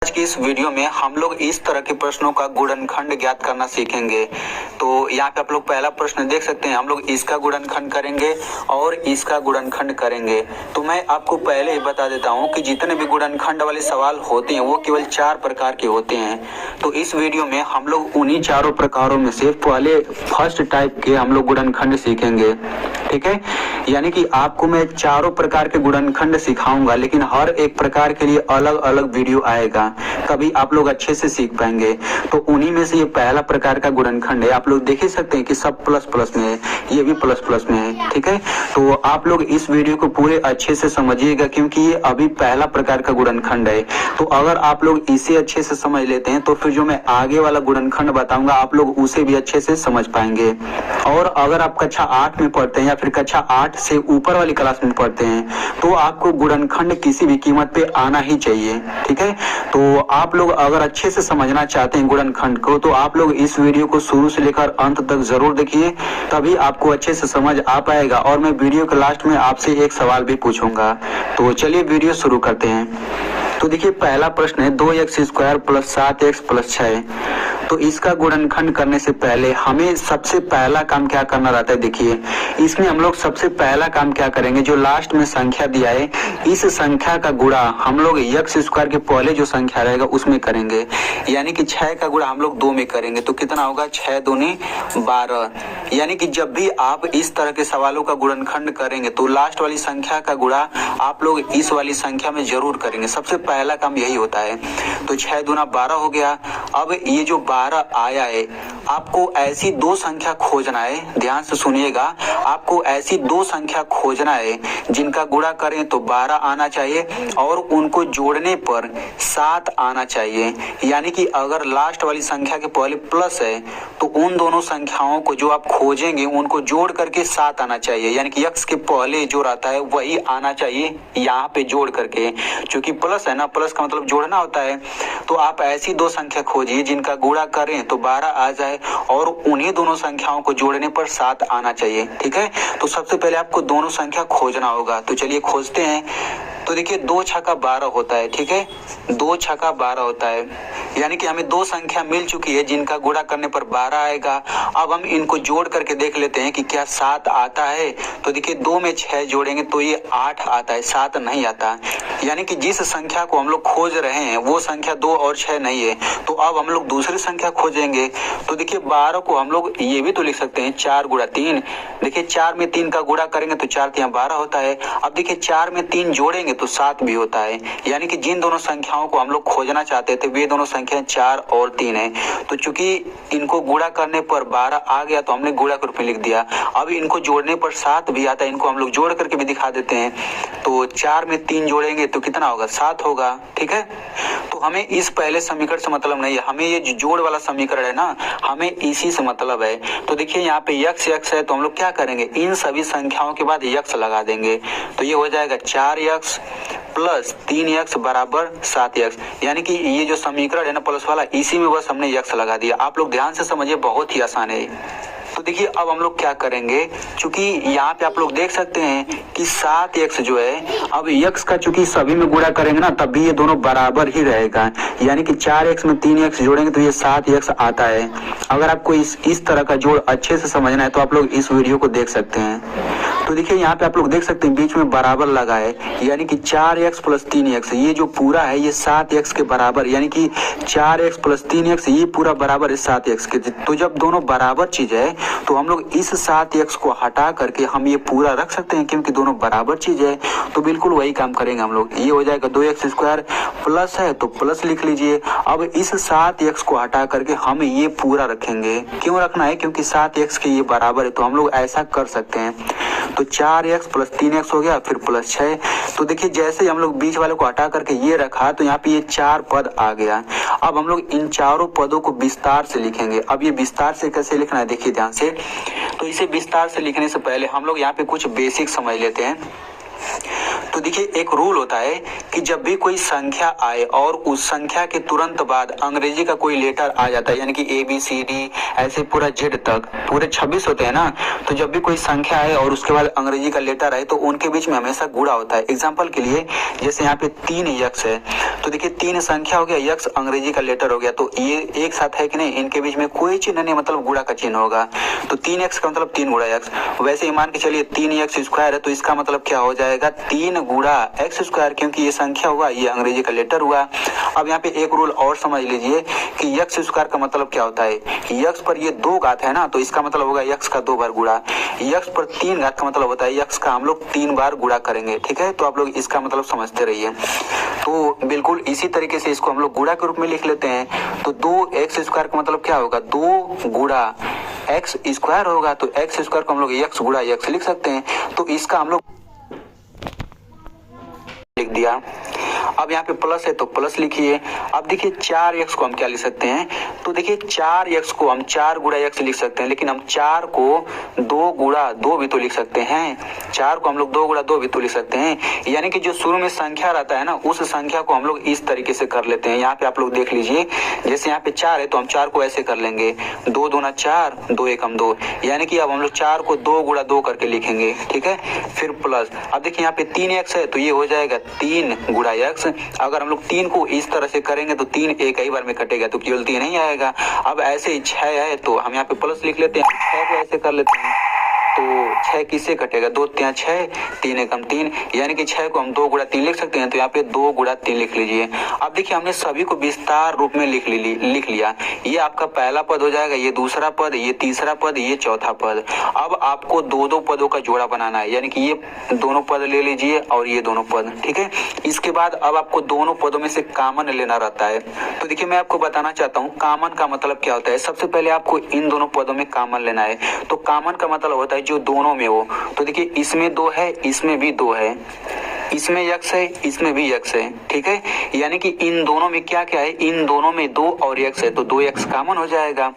आज की इस वीडियो में हम लोग इस तरह के प्रश्नों का गुणनखंड ज्ञात करना सीखेंगे। तो यहाँ पे आप लोग पहला प्रश्न देख सकते हैं, हम लोग इसका गुणनखंड करेंगे और इसका गुणनखंड करेंगे। तो मैं आपको पहले ही बता देता हूँ कि जितने भी गुणनखंड वाले सवाल होते हैं वो केवल 4 प्रकार के होते हैं। तो इस वीडियो में हम लोग उन्हीं चारों प्रकारों में से पहले फर्स्ट टाइप के हम लोग गुणनखंड सीखेंगे, ठीक है। यानी कि आपको मैं चारों प्रकार के गुणनखंड सिखाऊंगा, लेकिन हर एक प्रकार के लिए अलग अलग वीडियो आएगा, तभी आप लोग अच्छे से सीख पाएंगे। तो उन्हीं में से ये पहला प्रकार का गुणनखंड है। आप लोग देख ही सकते हैं कि सब प्लस प्लस में है, ये भी प्लस प्लस में है, ठीक है। तो आप लोग इस वीडियो को पूरे अच्छे से समझिएगा, क्योंकि ये अभी पहला प्रकार का गुणनखंड है। तो अगर आप लोग इसे अच्छे से समझ लेते हैं तो फिर जो मैं आगे वाला गुणनखंड बताऊंगा आप लोग उसे भी अच्छे से समझ पाएंगे। और अगर आप कक्षा 8 में पढ़ते हैं या फिर कक्षा 8 से ऊपर वाली क्लास में पढ़ते हैं तो आपको गुणनखंड किसी भी कीमत पे आना ही चाहिए, ठीक है। तो आप लोग अगर अच्छे से समझना चाहते हैं गुणनखंड को तो आप लोग इस वीडियो को शुरू से लेकर अंत तक जरूर देखिए, तभी आपको अच्छे से समझ आ पाएगा। और मैं वीडियो के लास्ट में आपसे एक सवाल भी पूछूंगा। तो चलिए वीडियो शुरू करते हैं। तो देखिए पहला प्रश्न है 2x² + 7x + 6। तो इसका गुणनखंड करने से पहले हमें सबसे पहला काम क्या करना रहता है। देखिए इसमें हम लोग सबसे पहला काम क्या करेंगे, जो लास्ट में संख्या दिया है इस संख्या का गुणा हम लोग x² के पहले जो संख्या रहेगा उसमें करेंगे। यानी कि 6 का गुणा हम लोग 2 में करेंगे तो कितना होगा, 6 दूनी 12। यानी कि जब भी आप इस तरह के सवालों का गुणनखंड करेंगे तो लास्ट वाली संख्या का गुणा आप लोग इस वाली संख्या में जरूर करेंगे। सबसे पहला काम यही होता है। तो 6 दूना 12 हो गया। अब ये जो 12 आया है आपको ऐसी दो संख्या खोजना है, ध्यान से सुनिएगा। आपको ऐसी दो संख्या खोजना है जिनका गुणा करें तो 12 आना चाहिए और उनको जोड़ने पर 7 आना चाहिए। यानी कि अगर लास्ट वाली संख्या के पहले प्लस है तो उन दोनों संख्याओं को जो आप खोजेंगे उनको जोड़ करके 7 आना चाहिए। यानी कि x के पहले जो रहता है वही आना चाहिए यहाँ पे जोड़ करके, क्योंकि प्लस है ना, प्लस का मतलब जोड़ना होता है। तो आप ऐसी दो संख्या खोजिए जिनका गुणा करें तो 12 आ जाए और उन्हीं दोनों संख्याओं को जोड़ने पर 7 आना चाहिए, ठीक है। तो सबसे पहले आपको दोनों संख्या खोजना होगा। तो चलिए खोजते हैं। तो देखिए 2 छक्का 12 होता है, ठीक है। 2 छक्का 12 होता है, यानी कि हमें दो संख्या मिल चुकी है जिनका गुणा करने पर 12 आएगा। अब हम इनको जोड़ करके देख लेते हैं कि क्या 7 आता है। तो देखिए 2 में 6 जोड़ेंगे तो ये 8 आता है, 7 नहीं आता। यानी कि जिस संख्या को हम लोग खोज रहे हैं वो संख्या 2 और 6 नहीं है। तो अब हम लोग दूसरी संख्या खोजेंगे। तो देखिए 12 को हम लोग ये भी तो लिख सकते हैं 4 गुणा 3। देखिए 4 में 3 का गुणा करेंगे तो 4 3 12 होता है। अब देखिए 4 में 3 जोड़ेंगे तो 7 भी होता है। यानी कि जिन दोनों संख्याओं को हम लोग खोजना चाहते थे वे दोनों संख्या 4 और 3 है। तो चूंकि इनको गुणा करने पर 12 आ गया तो हमने गुणा के रूप में लिख दिया। अब इनको जोड़ने पर 7 भी आता है, इनको हम लोग जोड़ करके भी दिखा देते हैं। तो 4 में 3 जोड़ेंगे तो कितना होगा, 7 होगा, ठीक है। तो हमें इस पहले समीकरण से मतलब नहीं है, हमें ये जो जोड़ वाला समीकरण है ना, हमें इसी से मतलब है। तो देखिए यहाँ पे x है तो हम लोग क्या करेंगे, इन सभी संख्याओं के बाद x लगा देंगे। तो ये हो जाएगा 4x + 3x = 7x। यानी कि ये जो समीकरण है ना प्लस वाला, इसी में बस हमने x लगा दिया। आप लोग ध्यान से समझिए, बहुत ही आसान है। तो देखिए अब हम लोग क्या करेंगे, चूंकि यहाँ पे आप लोग देख सकते हैं कि 7x जो है, अब x का चूंकि सभी में गुणा करेंगे ना तब भी ये दोनों बराबर ही रहेगा। यानी कि 4x में 3x जोड़ेंगे तो ये 7x आता है। अगर आपको इस तरह का जोड़ अच्छे से समझना है तो आप लोग इस वीडियो को देख सकते हैं। तो देखिए यहाँ पे आप लोग देख सकते हैं बीच में बराबर लगा है, यानी कि 4x + 3x ये जो पूरा है ये 7x के बराबर, यानी कि 4x + 3x ये पूरा बराबर है 7x के। तो जब दोनों बराबर चीज है तो हम लोग इस 7x को हटा करके हम ये पूरा रख सकते हैं, क्योंकि दोनों बराबर चीज है। तो बिल्कुल वही काम करेंगे हम लोग। ये हो जाएगा 2x² प्लस है तो प्लस लिख लीजिए। अब इस 7x को हटा करके हम ये पूरा रखेंगे। क्यों रखना है, क्योंकि 7x के ये बराबर है, तो हम लोग ऐसा कर सकते हैं। तो 4x + 3x हो गया, फिर प्लस 6। तो देखिए जैसे हम लोग बीच वाले को हटा करके ये रखा तो यहाँ पे ये 4 पद आ गया। अब हम लोग इन चारों पदों को विस्तार से लिखेंगे। अब ये विस्तार से कैसे लिखना है देखिए ध्यान से। तो इसे विस्तार से लिखने से पहले हम लोग यहाँ पे कुछ बेसिक समझ लेते हैं। तो देखिए एक रूल होता है कि जब भी कोई संख्या आए और उस संख्या के तुरंत बाद अंग्रेजी का कोई लेटर आ जाता है, यानी कि ABCD ऐसे पूरा Z तक पूरे 26 होते हैं ना, तो जब भी कोई संख्या आए और उसके बाद अंग्रेजी का लेटर आए तो उनके बीच में हमेशा गुणा होता है। एग्जाम्पल के लिए जैसे यहाँ पे 3 यक्स है, तो देखिए 3 संख्या हो गया, यक्स अंग्रेजी का लेटर हो गया, तो ये एक साथ है कि नहीं, इनके बीच में कोई चिन्ह नहीं, मतलब गुणा का चिन्ह होगा। तो 3 यक्स का मतलब 3 गुणा यक्स। वैसे ही मान के चलिए 3 यक्स स्क्वायर है, तो इसका मतलब क्या हो जाएगा 3 गुणा एक्स स्क्वायर, क्योंकि ये संख्या हुआ, ये अंग्रेजी का लेटर हुआ। अब यहाँ पे एक रूल और समझ लीजिए कि यक्स स्क्वायर का मतलब क्या होता है, यक्स पर ये 2 घात है ना, तो इसका मतलब होगा यक्स का 2 बार गुणा। यक्स पर 3 घात का मतलब होता है यक्स का हम लोग 3 बार गुणा करेंगे। ठीक है, तो आप लोग इसका मतलब समझते रहिए। तो बिल्कुल इसी तरीके से इसको हम लोग गुणा के रूप में लिख लेते हैं। तो 2x स्क्वायर का मतलब क्या होगा, 2 गुणा एक्स स्क्वायर होगा, तो एक्स स्क्वायर को हम लोग x गुणा x लिख सकते हैं। तो इसका हम लोग लिख दिया। अब यहाँ पे प्लस है तो प्लस लिखिए। अब देखिए 4x को हम क्या लिख सकते हैं, तो देखिए 4x को हम 4 गुणा x लिख सकते हैं, लेकिन हम 4 को 2 गुणा 2 भी तो लिख सकते हैं। 4 को हम लोग 2 गुणा 2 भी तो लिख सकते हैं, यानी कि जो शुरू में संख्या रहता है ना, उस संख्या को हम लोग इस तरीके से कर लेते हैं। यहाँ पे आप लोग देख लीजिए, जैसे यहाँ पे 4 है तो हम 4 को ऐसे कर लेंगे, 2 दूना 4, 2 एकम 2, यानी कि अब हम लोग 4 को 2 गुणा 2 करके लिखेंगे। ठीक है, फिर प्लस। अब देखिए यहाँ पे 3x है, तो ये हो जाएगा 3 गुणा x। अगर हम लोग 3 को इस तरह से करेंगे तो 3 एक ही बार में कटेगा, तो केवल 3 नहीं आएगा। अब ऐसे ही 6 है, तो हम यहाँ पे प्लस लिख लेते हैं, 6 को ऐसे कर लेते हैं, तो 6 किससे कटेगा, 2 3 6, 3 एकम 3, यानी कि 6 को हम 2 गुणा 3 लिख सकते हैं। तो यहाँ पे 2 गुणा 3 लिख लीजिए। अब देखिए हमने सभी को विस्तार रूप में लिख लिया। ये आपका पहला पद हो जाएगा, ये दूसरा पद, ये तीसरा पद, ये चौथा पद। अब आपको 2-2 पदों का जोड़ा बनाना है, यानी कि ये दोनों पद ले लीजिए और ये दोनों पद। ठीक है, इसके बाद अब आपको दोनों पदों में से कॉमन लेना रहता है। तो देखिए मैं आपको बताना चाहता हूँ कॉमन का मतलब क्या होता है। सबसे पहले आपको इन दोनों पदों में कॉमन लेना है। तो कॉमन का मतलब होता है जो दोनों में हो। तो देखिए इसमें 2 है, इसमें भी 2 है, इसमें x है, इसमें भी x है। ठीक है, यानी कि इन दोनों में क्या क्या है, इन दोनों में 2 और x है, तो 2x कॉमन हो जाएगा।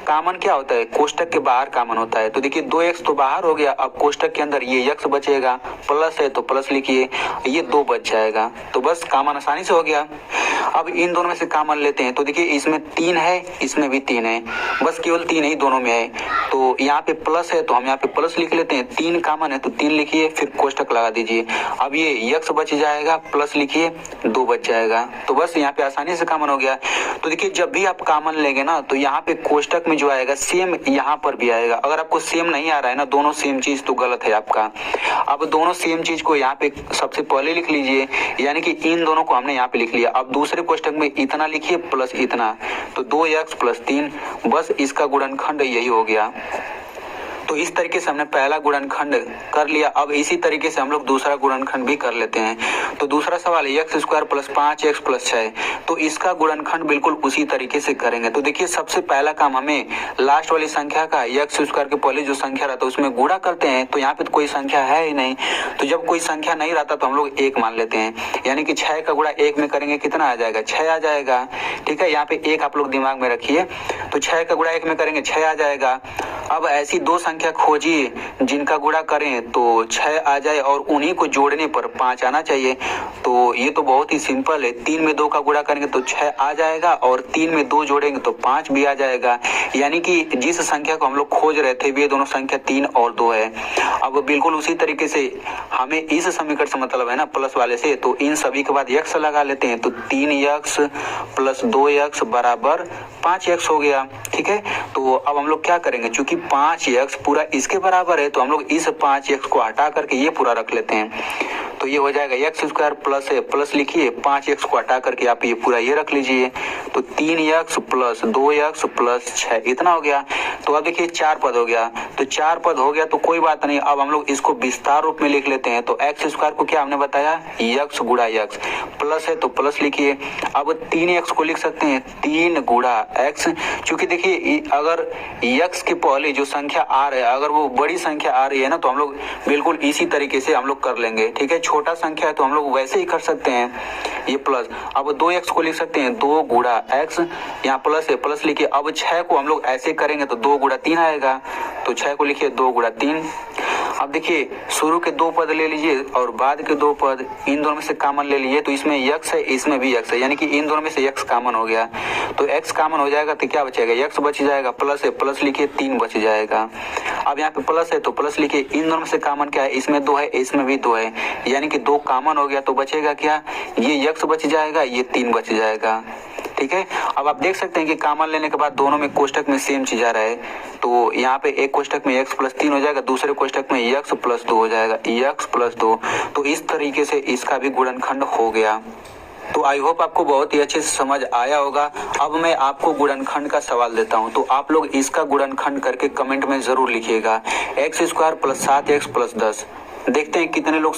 कॉमन क्या होता है, कोष्टक के बाहर कॉमन होता है। तो देखिए 2x तो बाहर हो गया, अब कोष्टक के अंदर ये x बचेगा, प्लस है तो प्लस लिखिए, ये 2 बच जाएगा। तो बस कॉमन आसानी से हो गया। अब इन दोनों में से कॉमन लेते हैं, तो देखिए इसमें 3 है, इसमें भी 3 है, बस केवल 3 ही दोनों में है। तो यहाँ पे प्लस है तो हम यहाँ पे प्लस लिख लेते हैं, 3 कॉमन है तो 3 लिखिए, फिर कोष्टक लगा दीजिए। अब ये x बच जाएगा, प्लस लिखिए, 2 बच जाएगा। तो बस यहाँ पे आसानी से कॉमन हो गया। तो देखिए जब भी आप कॉमन लेंगे ना, तो यहाँ पे कोष्टक में जो आएगा सेम यहाँ पर भी आएगा। अगर आपको सेम नहीं आ रहा है ना, दोनों सेम चीज, तो गलत है आपका। अब दोनों सेम चीज को यहाँ पे सबसे पहले लिख लीजिए, यानी कि इन दोनों को हमने यहाँ पे लिख लिया। अब दूसरे कोष्टक में इतना लिखिए प्लस इतना, तो 2x प्लस 3, बस इसका गुणनखंड यही हो गया। तो इस तरीके से हमने पहला गुणनखंड कर लिया। अब इसी तरीके से हम लोग दूसरा गुणनखंड भी कर लेते हैं। तो दूसरा सवाल है x square plus 5x plus 6, तो इसका गुणनखंड बिल्कुल उसी तरीके से करेंगे। तो देखिए सबसे पहला काम हमें लास्ट वाली संख्या का x स्क्वायर के पहले जो संख्या रहता है उसमें गुणा करते हैं। तो यहाँ पे तो कोई संख्या है ही नहीं, तो जब कोई संख्या नहीं रहता तो हम लोग 1 मान लेते हैं, यानी कि 6 का गुणा 1 में करेंगे कितना आ जाएगा, 6 आ जाएगा। ठीक है, यहाँ पे 1 आप लोग दिमाग में रखिए। तो 6 का गुणा 1 में करेंगे 6 आ जाएगा। अब ऐसी 2 संख्या खोजिए जिनका गुणा करें तो 6 आ जाए और उन्हीं को जोड़ने पर 5 आना चाहिए। तो ये तो बहुत ही सिंपल है, 3 में 2 का गुणा करेंगे तो 6 आ जाएगा और 3 में 2 जोड़ेंगे तो 5 भी आ जाएगा। यानी कि जिस संख्या को हम लोग खोज रहे थे वे दोनों संख्या 3 और 2 है। अब बिल्कुल उसी तरीके से हमें इस समीकरण से मतलब है ना प्लस वाले से, तो इन सभी के बाद x लगा लेते हैं। तो 3x प्लस 2x बराबर 5x हो गया। ठीक है, तो अब हम लोग क्या करेंगे, चूंकि 5x पूरा इसके बराबर है तो हम लोग इस 5x को हटा करके ये पूरा रख लेते हैं। तो ये हो जाएगा x स्क्वायर प्लस है, प्लस लिखिए, 5x को हटा करके आप ये पूरा ये रख लीजिए। तो 3x प्लस 2x प्लस 6 इतना हो गया। तो अब देखिए 4 पद हो गया, तो 4 पद हो गया तो कोई बात नहीं। अब हम लोग इसको विस्तार रूप में लिख लेते हैं। तो x स्क्वायर को क्या हमने बताया, x गुणा x, प्लस है तो प्लस लिखिए। अब 3x को लिख सकते हैं 3 गुणा x, क्योंकि देखिए अगर x के पहले जो संख्या आ रहा है अगर वो बड़ी संख्या आ रही है ना, तो हम लोग बिल्कुल इसी तरीके से हम लोग कर लेंगे। ठीक है, छोटा संख्या है तो हम लोग वैसे ही कर सकते हैं, ये प्लस। अब 2x को लिख सकते हैं 2 गुणा x, यहाँ प्लस है प्लस लिखिए। अब 6 को हम लोग ऐसे करेंगे तो 2 गुणा 3 आएगा, तो 6 को लिखिए 2 गुणा 3। अब देखिए शुरू के दो पद ले लीजिए और बाद के दो पद, इन दोनों में से कॉमन ले लीजिए तो इसमें x है, इसमें भी x है, यानी कि इन दोनों में से x कॉमन हो गया। तो x कॉमन हो जाएगा तो क्या बचेगा, x बच जाएगा, प्लस है प्लस लिखिए 3 बच जाएगा। अब यहाँ पे प्लस है तो प्लस लिखिए, इन दोनों में से कॉमन क्या है, इसमें 2 है, इसमें भी 2 है, यानी कि 2 कॉमन हो गया तो बचेगा क्या, ये x बच जाएगा, ये 3 बच जाएगा। ठीक है, अब आप देख सकते हैं कि कॉमन लेने के बाद दोनों में कोष्टक में सेम चीज आ रहा है। तो यहाँ पे एक कोष्टक में x प्लस 3 हो जाएगा, दूसरे कोष्टक में x प्लस 2 हो जाएगा, x प्लस 2। तो इस तरीके से इसका भी गुणनखंड हो गया। तो आई होप आपको बहुत ही अच्छे से समझ आया होगा। अब मैं आपको गुणनखंड का सवाल देता हूं, तो आप लोग इसका गुणनखंड करके कमेंट में जरूर लिखिएगा। x² + 7x + 10। देखते हैं कितने लोग